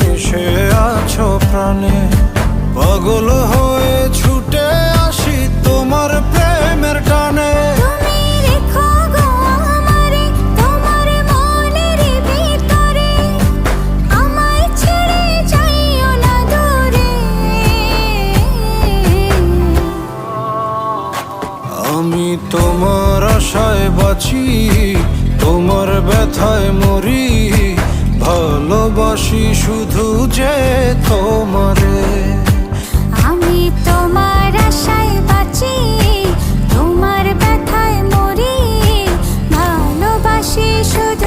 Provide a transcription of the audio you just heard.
মিশে আছো প্রাণে। পাগল হয়ে ছুটে আসি তোমার প্রেমের টানে। তুমি রেখো গো আমারে তোমার মনের ভিতরে, আমায় ছেড়ে যাইও না দূরে। আমি তোমার আশায় বাঁচি, তোমার ব্যথায় মরি, ভালোবাসি শুধু যে তোমারে। আমি তোমার আশায় বাঁচি, তোমার ব্যথায় মরি, ভালোবাসি শুধু